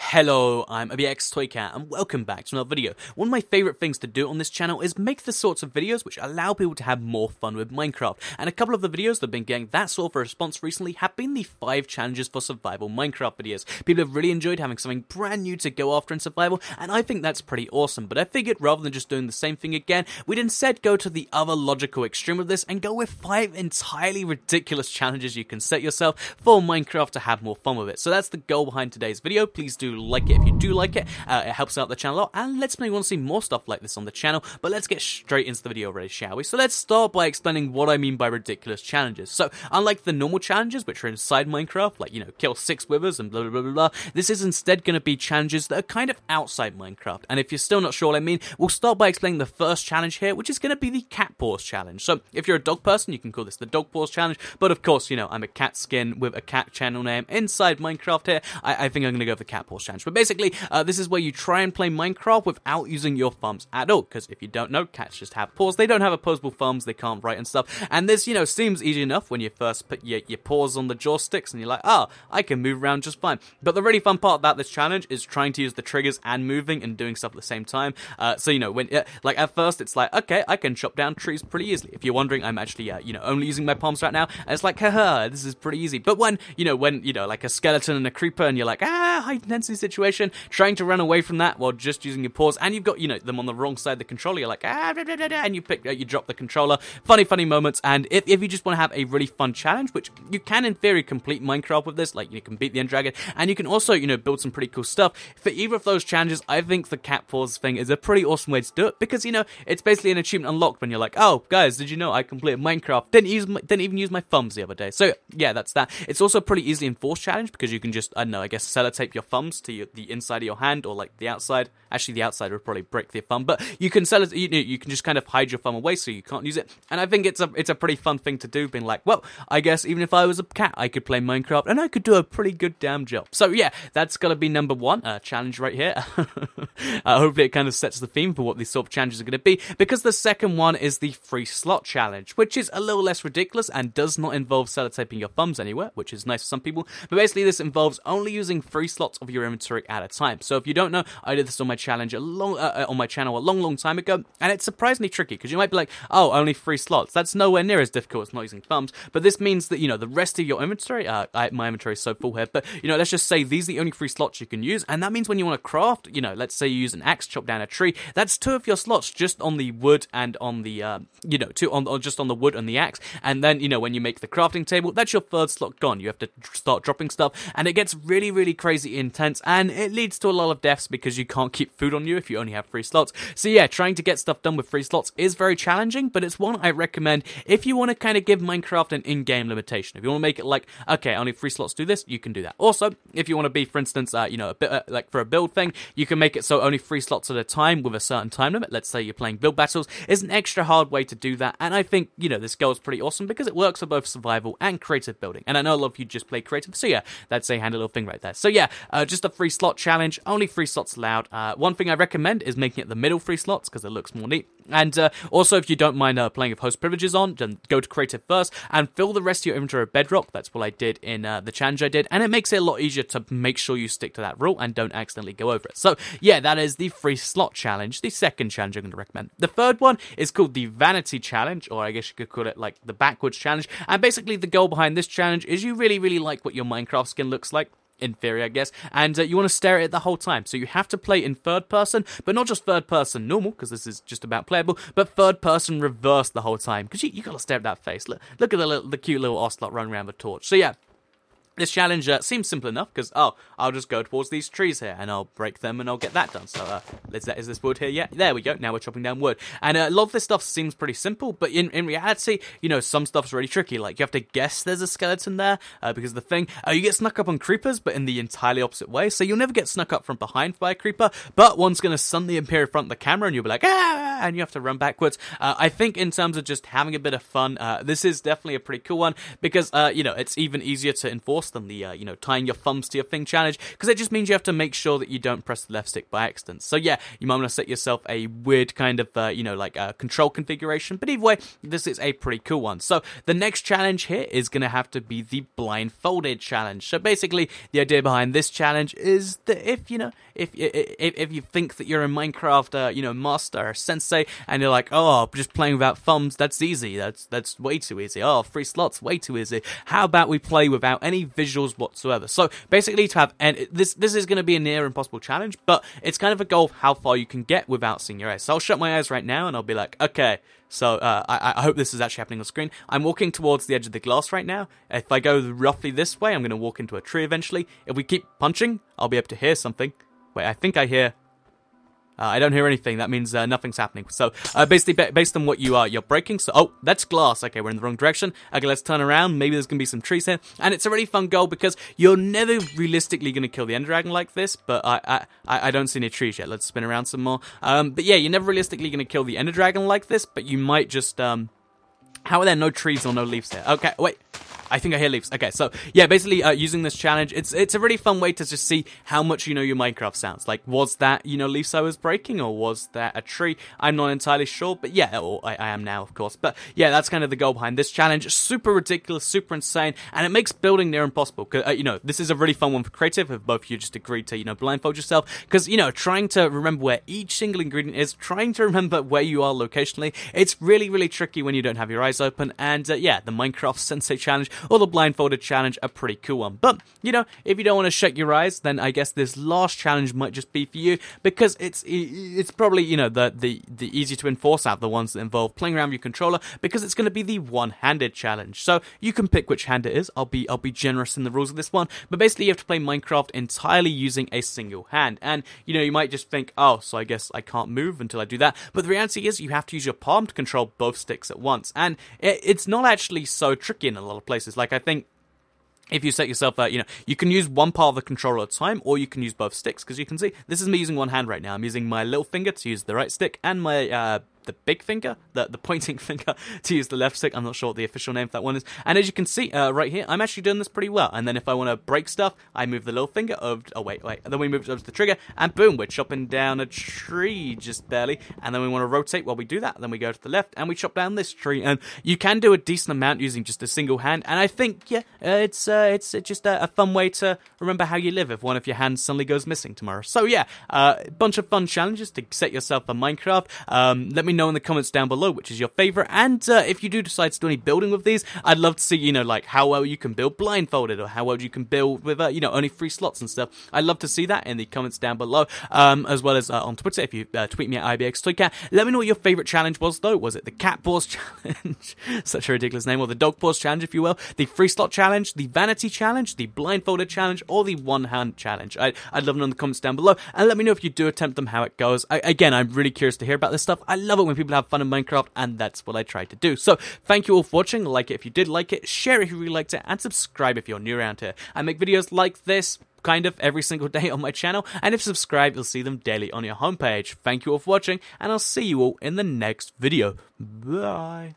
Hello, I'm ABX Toycat and welcome back to another video. One of my favourite things to do on this channel is make the sorts of videos which allow people to have more fun with Minecraft. And a couple of the videos that have been getting that sort of a response recently have been the 5 challenges for survival Minecraft videos. People have really enjoyed having something brand new to go after in survival, and I think that's pretty awesome. But I figured rather than just doing the same thing again, we'd instead go to the other logical extreme of this and go with 5 entirely ridiculous challenges you can set yourself for Minecraft to have more fun with it. So that's the goal behind today's video. Please do like it if you do like it. It helps out the channel a lot and lets me want to see more stuff like this on the channel. But let's get straight into the video already, shall we? So let's start by explaining what I mean by ridiculous challenges. So unlike the normal challenges which are inside Minecraft, like, kill 6 withers and blah blah blah blah blah, this is instead going to be challenges that are kind of outside Minecraft. And if you're still not sure what I mean, we'll start by explaining the first challenge here, which is going to be the cat paws challenge. So if you're a dog person, you can call this the dog paws challenge. But of course, I'm a cat skin with a cat channel name inside Minecraft here. I think I'm going to go with the cat paws challenge. But basically, this is where you try and play Minecraft without using your thumbs at all. Because if you don't know, cats just have paws. They don't have opposable thumbs. They can't write and stuff. And this, seems easy enough when you first put your paws on the joysticks and you're like, oh, I can move around just fine. But the really fun part about this challenge is trying to use the triggers and moving and doing stuff at the same time. When at first it's like, okay, I can chop down trees pretty easily. If you're wondering, I'm actually, only using my palms right now. And it's like, haha, this is pretty easy. But when like a skeleton and a creeper and you're like, high intensity situation, trying to run away from that while just using your paws, and you've got, them on the wrong side of the controller, you're like, and you drop the controller. Funny moments. And if you just want to have a really fun challenge, which you can in theory complete Minecraft with this, like you can beat the end dragon, and you can also, build some pretty cool stuff. For either of those challenges, I think the cat paws thing is a pretty awesome way to do it, because, it's basically an achievement unlocked when you're like, oh, guys, did you know I completed Minecraft? Didn't even use my thumbs the other day. So, yeah, that's that. It's also a pretty easily enforced challenge, because you can just, I guess sellotape your thumbs to the inside of your hand, or like the outside. Actually, the outside would probably break the thumb, but you can you can just kind of hide your thumb away so you can't use it. And I think it's a pretty fun thing to do, being like, well, I guess even if I was a cat, I could play Minecraft, and I could do a pretty good damn job. So yeah, that's gotta be number 1 challenge right here. Hopefully it kind of sets the theme for what these sort of challenges are going to be, because the second one is the free slot challenge, which is a little less ridiculous and does not involve sellotaping your thumbs anywhere, which is nice for some people. But basically this involves only using 3 slots of your inventory at a time. So if you don't know, I did this on my challenge on my channel a long time ago, and it's surprisingly tricky, because you might be like, oh, only 3 slots. That's nowhere near as difficult as not using thumbs. But this means that, the rest of your inventory, my inventory is so full here, but, let's just say these are the only 3 slots you can use, and that means when you want to craft, let's say you use an axe, chop down a tree, that's 2 of your slots just on the wood and on the, just on the wood and the axe, and then, when you make the crafting table, that's your 3rd slot gone. You have to start dropping stuff, and it gets really, really crazy intense, and it leads to a lot of deaths because you can't keep food on you if you only have 3 slots. So yeah, trying to get stuff done with 3 slots is very challenging, but it's one I recommend if you want to kind of give Minecraft an in-game limitation. If you want to make it like, okay, only 3 slots do this, you can do that. Also, if you want to be, for instance, a bit like for a build thing, you can make it so only 3 slots at a time with a certain time limit. Let's say you're playing build battles, is an extra hard way to do that, and I think, this goal is pretty awesome because it works for both survival and creative building. And I know a lot of you just play creative, so yeah, that's a handy little thing right there. So yeah, just a 3 slot challenge, only 3 slots allowed. One thing I recommend is making it the middle 3 slots because it looks more neat. And also, if you don't mind playing with host privileges on, then go to creative first and fill the rest of your inventory with bedrock. That's what I did in the challenge I did, and it makes it a lot easier to make sure you stick to that rule and don't accidentally go over it. So yeah, that is the free slot challenge, the second challenge I'm going to recommend. The third one is called the vanity challenge, or I guess you could call it like the backwards challenge. And basically the goal behind this challenge is you really like what your Minecraft skin looks like, in theory, I guess, and you want to stare at it the whole time. So you have to play in 3rd person, but not just 3rd person normal, because this is just about playable, but 3rd person reverse the whole time, because you got to stare at that face. Look at the cute little ocelot running around with a torch. So yeah, this challenge seems simple enough, because, I'll just go towards these trees here, and I'll break them, and I'll get that done. So, is this wood here yet? There we go, now we're chopping down wood. And a lot of this stuff seems pretty simple, but in reality, some stuff's really tricky. Like, you have to guess there's a skeleton there, because the thing, you get snuck up on creepers, but in the entirely opposite way. So you'll never get snuck up from behind by a creeper, but one's going to suddenly appear in front of the camera, and you'll be like, ah, and you have to run backwards. I think in terms of just having a bit of fun, this is definitely a pretty cool one, because, it's even easier to enforce worse than the, tying your thumbs to your thing challenge, because it just means you have to make sure that you don't press the left stick by accident. So yeah, you might want to set yourself a weird kind of, control configuration, but either way, this is a pretty cool one. So the next challenge here is going to have to be the blindfolded challenge. So basically, the idea behind this challenge is that if you think that you're a Minecraft, master or sensei, and you're like, oh, just playing without thumbs, that's easy. That's way too easy. Oh, 3 slots, way too easy. How about we play without any visuals whatsoever? So basically, to have, and this is going to be a near impossible challenge, but it's kind of a goal of how far you can get without seeing your eyes. So I'll shut my eyes right now, and I'll be like, okay. So I hope this is actually happening on screen. I'm walking towards the edge of the glass right now. If I go roughly this way, I'm going to walk into a tree eventually. If we keep punching, I'll be able to hear something. Wait, I think I hear... I don't hear anything. That means nothing's happening. So basically, based on what you're breaking. So, oh, that's glass. Okay, we're in the wrong direction. Okay, let's turn around. Maybe there's gonna be some trees here, and it's a really fun goal because you're never realistically gonna kill the Ender Dragon like this. But I don't see any trees yet. Let's spin around some more. But yeah, you're never realistically gonna kill the Ender Dragon like this. But you might just How are there no trees or no leaves here? Okay, wait. I think I hear leaves. Okay, so yeah, basically using this challenge, it's a really fun way to just see how much your Minecraft sounds. Like, was that leaves I was breaking, or was that a tree? I'm not entirely sure, but yeah, I am now, of course. But yeah, that's kind of the goal behind this challenge. Super ridiculous, super insane, and it makes building near impossible. Cause this is a really fun one for creative. If both of you just agreed to blindfold yourself, because trying to remember where each single ingredient is, trying to remember where you are locationally, it's really, really tricky when you don't have your eyes open. And yeah, the Minecraft Sensei challenge or the blindfolded challenge, a pretty cool one. But if you don't want to shut your eyes, then I guess this last challenge might just be for you, because it's probably the easy to enforce out of the ones that involve playing around with your controller, because it's going to be the one-handed challenge. So you can pick which hand it is. I'll be generous in the rules of this one, but basically you have to play Minecraft entirely using a single hand. And you might just think, oh, so I guess I can't move until I do that. But the reality is you have to use your palm to control both sticks at once, and it's not actually so tricky in a lot of places. Like, I think if you set yourself out, you can use one part of the controller at a time, or you can use both sticks, because you can see, this is me using one hand right now. I'm using my little finger to use the right stick, and my, the big finger, the pointing finger, to use the left stick. I'm not sure what the official name for that one is. And as you can see, right here, I'm actually doing this pretty well. And then if I want to break stuff, I move the little finger over, oh wait, and then we move it over to the trigger, and boom, we're chopping down a tree, just barely. And then we want to rotate while we do that, then we go to the left, and we chop down this tree. And you can do a decent amount using just a single hand, and I think, yeah, it's just a fun way to remember how you live if one of your hands suddenly goes missing tomorrow. So yeah, a bunch of fun challenges to set yourself on Minecraft. Let me know in the comments down below which is your favorite, and if you do decide to do any building with these, I'd love to see like how well you can build blindfolded, or how well you can build with only 3 slots and stuff. I'd love to see that in the comments down below, as well as on Twitter. If you tweet me at IBXToyCat, let me know what your favorite challenge was though. Was it the cat paws challenge, such a ridiculous name, or the dog paws challenge, if you will, the 3 slot challenge, the vanity challenge, the blindfolded challenge, or the one hand challenge? I'd love to know in the comments down below, and let me know if you do attempt them, how it goes. Again, I'm really curious to hear about this stuff. I love it when people have fun in Minecraft, and that's what I try to do. So thank you all for watching. Like it if you did like it, share it if you really liked it, and subscribe if you're new around here. I make videos like this kind of every single day on my channel, and if you subscribe, you'll see them daily on your homepage. Thank you all for watching, and I'll see you all in the next video. Bye.